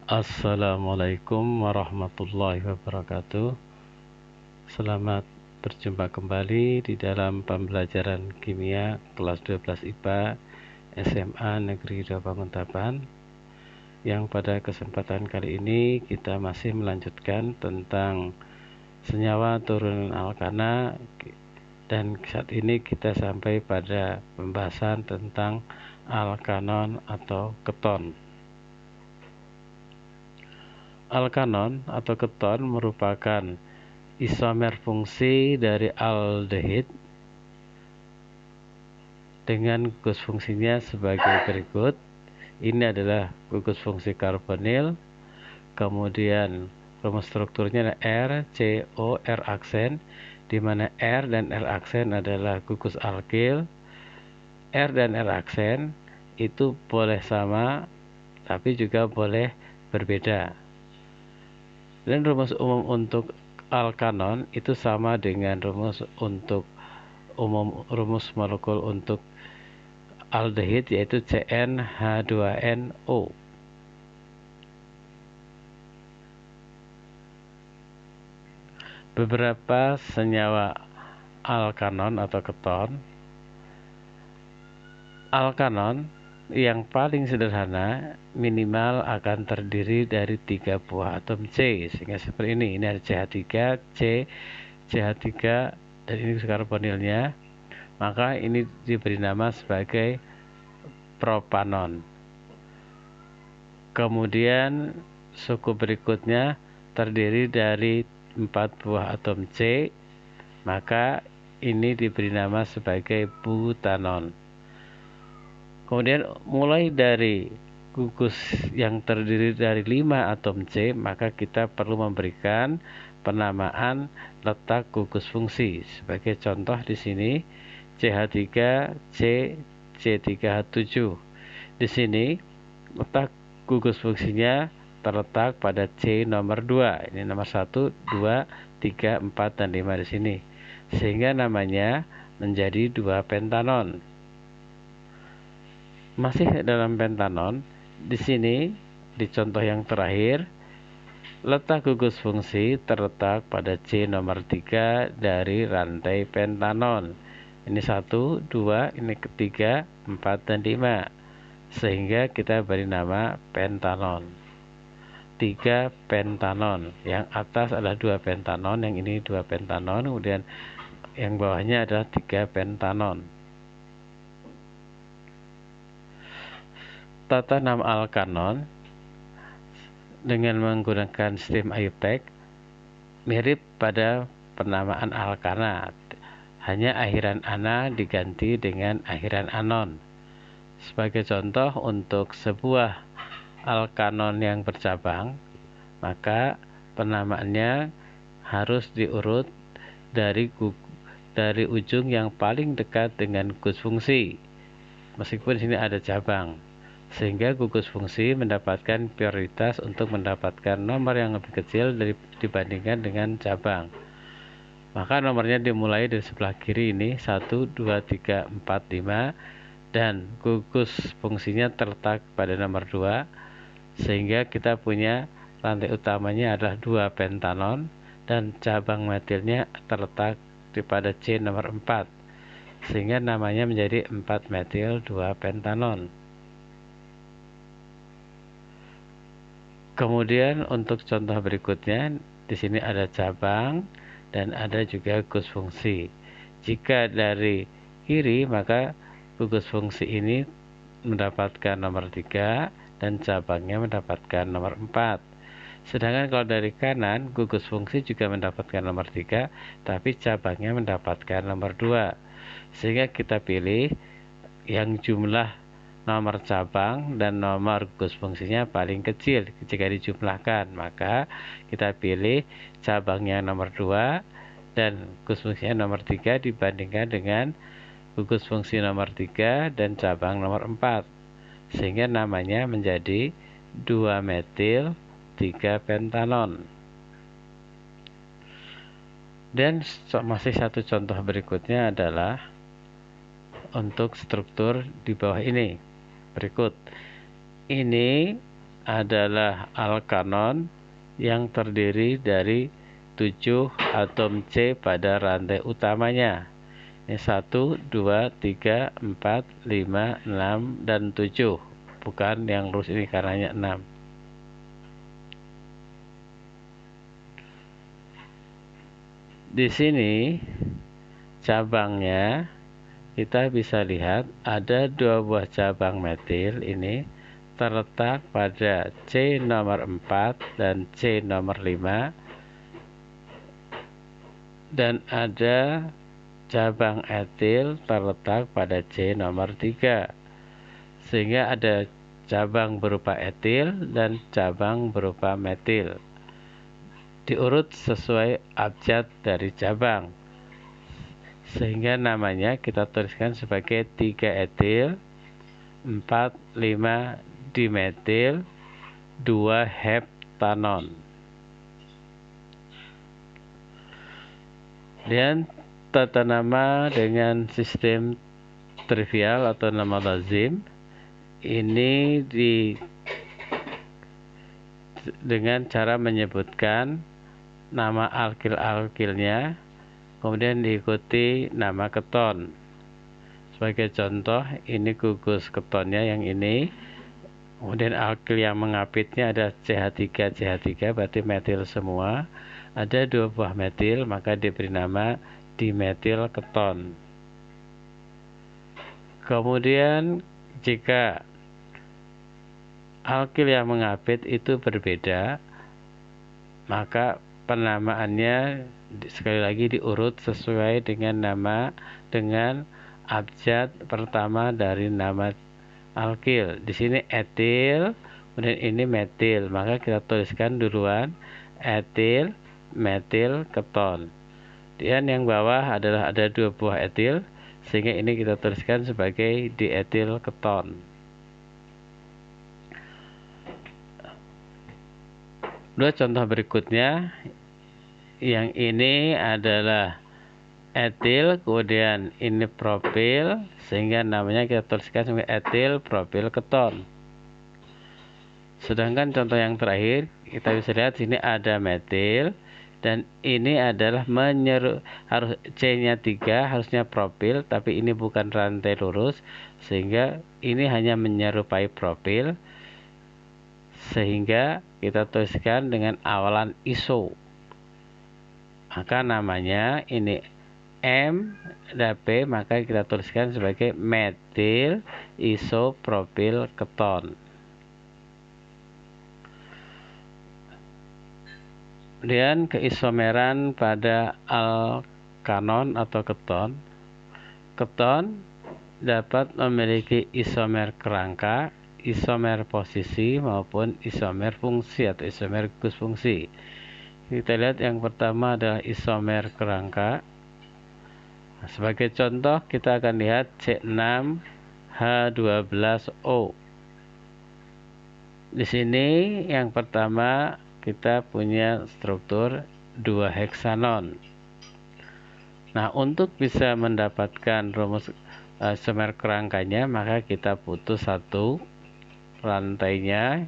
Assalamualaikum warahmatullahi wabarakatuh. Selamat berjumpa kembali di dalam pembelajaran kimia kelas 12 IPA SMA Negeri 2 Banguntapan, yang pada kesempatan kali ini kita masih melanjutkan tentang senyawa turunan alkana, dan saat ini kita sampai pada pembahasan tentang alkanon atau keton. Alkanon atau keton merupakan isomer fungsi dari aldehid dengan gugus fungsinya sebagai berikut. Ini adalah gugus fungsi karbonil, kemudian rumus strukturnya adalah R, C, O, R aksen, di mana R dan R aksen adalah gugus alkil. R dan R aksen itu boleh sama, tapi juga boleh berbeda. Dan rumus umum untuk alkanon itu sama dengan rumus molekul untuk aldehid, yaitu CnH2nO. Beberapa senyawa alkanon atau keton. Alkanon yang paling sederhana minimal akan terdiri dari 3 buah atom C, sehingga seperti ini ada CH3, C, CH3, dan ini karbonilnya, maka ini diberi nama sebagai propanon. Kemudian suku berikutnya terdiri dari 4 buah atom C, maka ini diberi nama sebagai butanon. Kemudian mulai dari gugus yang terdiri dari 5 atom C, maka kita perlu memberikan penamaan letak gugus fungsi. Sebagai contoh di sini CH3C, C3H7. Di sini letak gugus fungsinya terletak pada C nomor 2. Ini nomor 1, 2, 3, 4, dan 5 di sini. Sehingga namanya menjadi 2 pentanon. Masih dalam pentanon, di sini di contoh yang terakhir, letak gugus fungsi terletak pada C nomor 3 dari rantai pentanon. Ini 1, 2, ini ketiga, 4, dan 5. Sehingga kita beri nama pentanon. 3 pentanon. Yang atas adalah 2 pentanon, yang ini 2 pentanon, kemudian yang bawahnya adalah 3 pentanon. Tata nama alkanon dengan menggunakan sistem IUPAC mirip pada penamaan alkana, hanya akhiran ana diganti dengan akhiran anon. Sebagai contoh, untuk sebuah alkanon yang bercabang, maka penamaannya harus diurut dari ujung yang paling dekat dengan gugus fungsi, meskipun di sini ada cabang, sehingga gugus fungsi mendapatkan prioritas untuk mendapatkan nomor yang lebih kecil dibandingkan dengan cabang. Maka nomornya dimulai dari sebelah kiri ini 1, 2, 3, 4, 5, dan gugus fungsinya terletak pada nomor 2, sehingga kita punya rantai utamanya adalah 2 pentanon dan cabang metilnya terletak pada C nomor 4, sehingga namanya menjadi 4 metil 2 pentanon. Kemudian untuk contoh berikutnya, di sini ada cabang dan ada juga gugus fungsi. Jika dari kiri, maka gugus fungsi ini mendapatkan nomor 3 dan cabangnya mendapatkan nomor 4. Sedangkan kalau dari kanan, gugus fungsi juga mendapatkan nomor 3, tapi cabangnya mendapatkan nomor 2. Sehingga kita pilih yang jumlah nomor cabang dan nomor gugus fungsinya paling kecil. Jika dijumlahkan, maka kita pilih cabangnya nomor 2 dan gugus fungsinya nomor 3 dibandingkan dengan gugus fungsi nomor 3 dan cabang nomor 4, sehingga namanya menjadi 2 metil 3 pentanon. Dan masih satu contoh berikutnya adalah untuk struktur di bawah ini. Berikut ini adalah alkanon yang terdiri dari 7 atom C pada rantai utamanya. Ini 1, 2, 3, 4, 5, 6, dan 7. Bukan yang lurus ini karenanya 6. Di sini cabangnya kita bisa lihat ada 2 buah cabang metil ini terletak pada C nomor 4 dan C nomor 5, dan ada cabang etil terletak pada C nomor 3, sehingga ada cabang berupa etil dan cabang berupa metil diurut sesuai abjad dari cabang, sehingga namanya kita tuliskan sebagai 3 etil, 4, 5 dimetil, 2 heptanon. Dan tata nama dengan sistem trivial atau nama lazim ini dengan cara menyebutkan nama alkil-alkilnya, kemudian diikuti nama keton. Sebagai contoh, ini gugus ketonnya yang ini, kemudian alkil yang mengapitnya ada CH3, CH3 berarti metil semua. Ada 2 buah metil, maka diberi nama dimetil keton. Kemudian jika alkil yang mengapit itu berbeda, maka penamaannya sekali lagi diurut sesuai dengan abjad pertama dari nama alkil. Di sini etil, kemudian ini metil, maka kita tuliskan duluan etil, metil, keton. Dan yang bawah adalah ada 2 buah etil, sehingga ini kita tuliskan sebagai dietil keton. Dua contoh berikutnya, yang ini adalah etil, kemudian ini propil, sehingga namanya kita tuliskan sebagai etil propil keton. Sedangkan contoh yang terakhir, kita bisa lihat sini ada metil, dan ini adalah harus C-nya 3, harusnya propil, tapi ini bukan rantai lurus, sehingga ini hanya menyerupai propil, sehingga kita tuliskan dengan awalan iso. Maka namanya ini M dan P, maka kita tuliskan sebagai metil isopropil keton. Kemudian keisomeran pada alkanon atau keton. Keton dapat memiliki isomer kerangka, isomer posisi maupun isomer fungsi atau isomer gugus fungsi. Kita lihat yang pertama adalah isomer kerangka. Sebagai contoh kita akan lihat C6H12O. Di sini yang pertama kita punya struktur 2 heksanon. Nah, untuk bisa mendapatkan rumus isomer kerangkanya, maka kita putus satu rantainya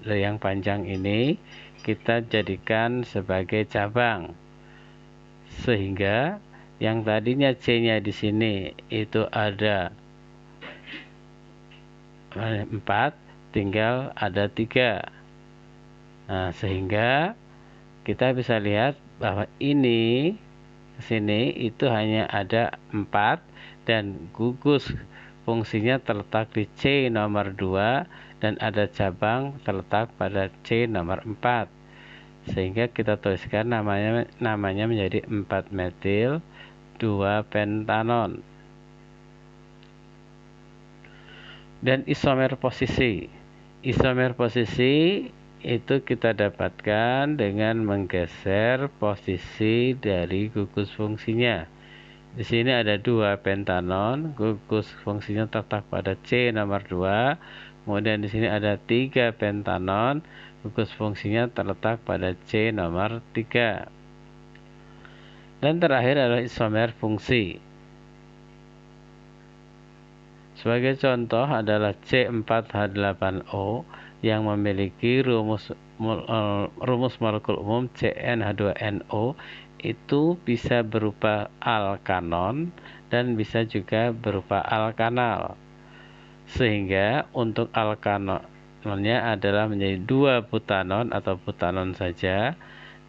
yang panjang ini kita jadikan sebagai cabang, sehingga yang tadinya C-nya di sini itu ada 4, tinggal ada 3. Nah, sehingga kita bisa lihat bahwa ini sini itu hanya ada 4 dan gugus fungsinya terletak di C nomor 2 dan ada cabang terletak pada C nomor 4. Sehingga kita tuliskan namanya menjadi 4 metil 2 pentanon. Dan isomer posisi. Isomer posisi itu kita dapatkan dengan menggeser posisi dari gugus fungsinya. Di sini ada 2 pentanon, gugus fungsinya terletak pada C nomor 2. Kemudian di sini ada 3 pentanon, gugus fungsinya terletak pada C nomor 3. Dan terakhir adalah isomer fungsi. Sebagai contoh adalah C4H8O yang memiliki rumus molekul umum CnH2nO itu bisa berupa alkanon dan bisa juga berupa alkanal. Sehingga untuk alkanonnya adalah menjadi 2 butanon atau butanon saja,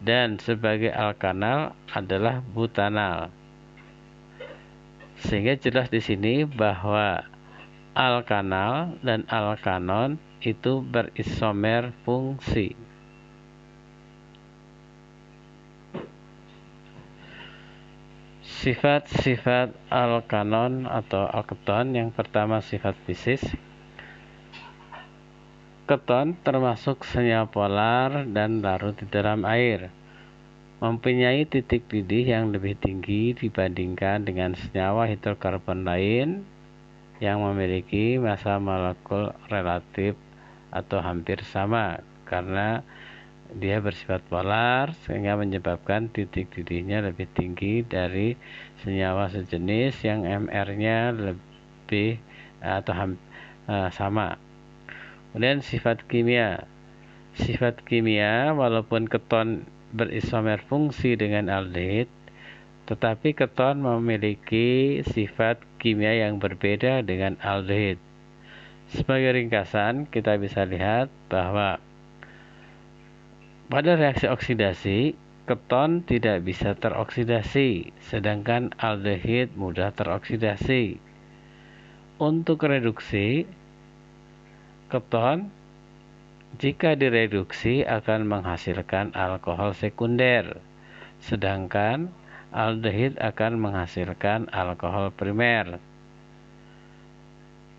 dan sebagai alkanal adalah butanal. Sehingga jelas di sini bahwa alkanal dan alkanon itu berisomer fungsi. Sifat-sifat alkanon atau alketon, yang pertama sifat fisis. Keton termasuk senyawa polar dan larut di dalam air. Mempunyai titik didih yang lebih tinggi dibandingkan dengan senyawa hidrokarbon lain yang memiliki massa molekul relatif atau hampir sama, karena dia bersifat polar sehingga menyebabkan titik didihnya lebih tinggi dari senyawa sejenis yang MR-nya lebih atau sama. Kemudian sifat kimia. Sifat kimia, walaupun keton berisomer fungsi dengan aldehid, tetapi keton memiliki sifat kimia yang berbeda dengan aldehid. Sebagai ringkasan, kita bisa lihat bahwa pada reaksi oksidasi, keton tidak bisa teroksidasi, sedangkan aldehid mudah teroksidasi. Untuk reduksi, keton jika direduksi akan menghasilkan alkohol sekunder, sedangkan aldehid akan menghasilkan alkohol primer.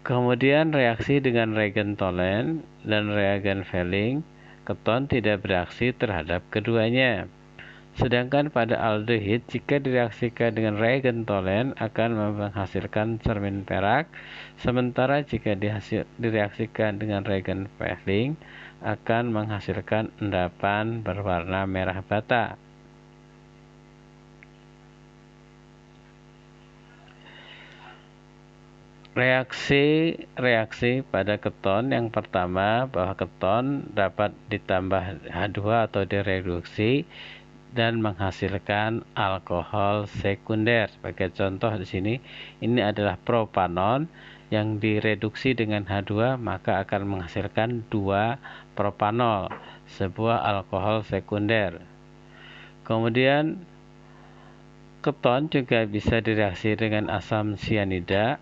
Kemudian reaksi dengan reagen Tholen dan reagen Fehling, keton tidak bereaksi terhadap keduanya. Sedangkan pada aldehid, jika direaksikan dengan reagen Tholen akan menghasilkan cermin perak, sementara jika direaksikan dengan reagen Fehling akan menghasilkan endapan berwarna merah bata. Reaksi pada keton, yang pertama bahwa keton dapat ditambah H2 atau direduksi dan menghasilkan alkohol sekunder. Sebagai contoh di sini, ini adalah propanon yang direduksi dengan H2 maka akan menghasilkan 2 propanol, sebuah alkohol sekunder. Kemudian keton juga bisa direaksi dengan asam sianida.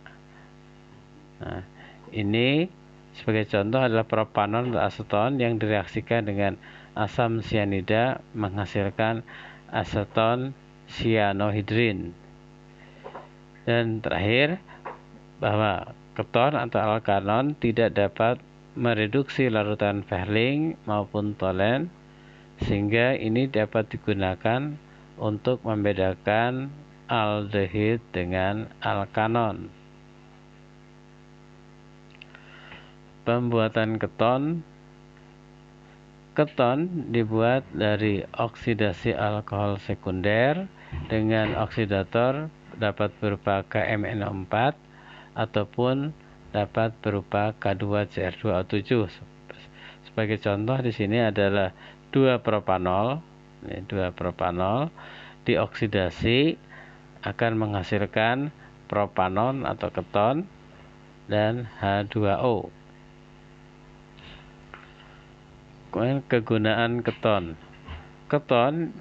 Nah, ini sebagai contoh adalah propanon atau aseton yang direaksikan dengan asam sianida menghasilkan aseton sianohidrin. Dan terakhir, bahwa keton atau alkanon tidak dapat mereduksi larutan Fehling maupun Tholen, sehingga ini dapat digunakan untuk membedakan aldehid dengan alkanon. Pembuatan keton. Keton dibuat dari oksidasi alkohol sekunder dengan oksidator dapat berupa KMnO4 ataupun dapat berupa K2Cr2O7. Sebagai contoh di sini adalah 2 propanol. Ini 2 propanol dioksidasi akan menghasilkan propanon atau keton dan H2O. Kemudian kegunaan keton. Keton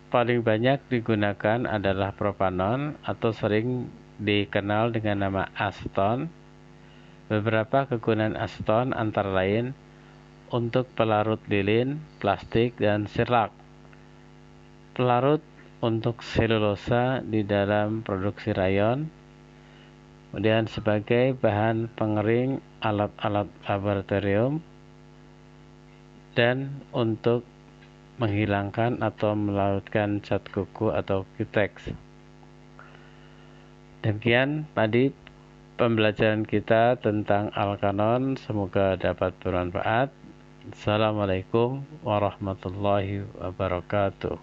paling banyak digunakan adalah propanon atau sering dikenal dengan nama aseton. Beberapa kegunaan aseton antara lain untuk pelarut lilin, plastik, dan sirlak. Pelarut untuk selulosa di dalam produksi rayon. Kemudian sebagai bahan pengering alat-alat laboratorium, dan untuk menghilangkan atau melarutkan cat kuku atau cutex. Demikian tadi pembelajaran kita tentang alkanon, semoga dapat bermanfaat. Assalamualaikum warahmatullahi wabarakatuh.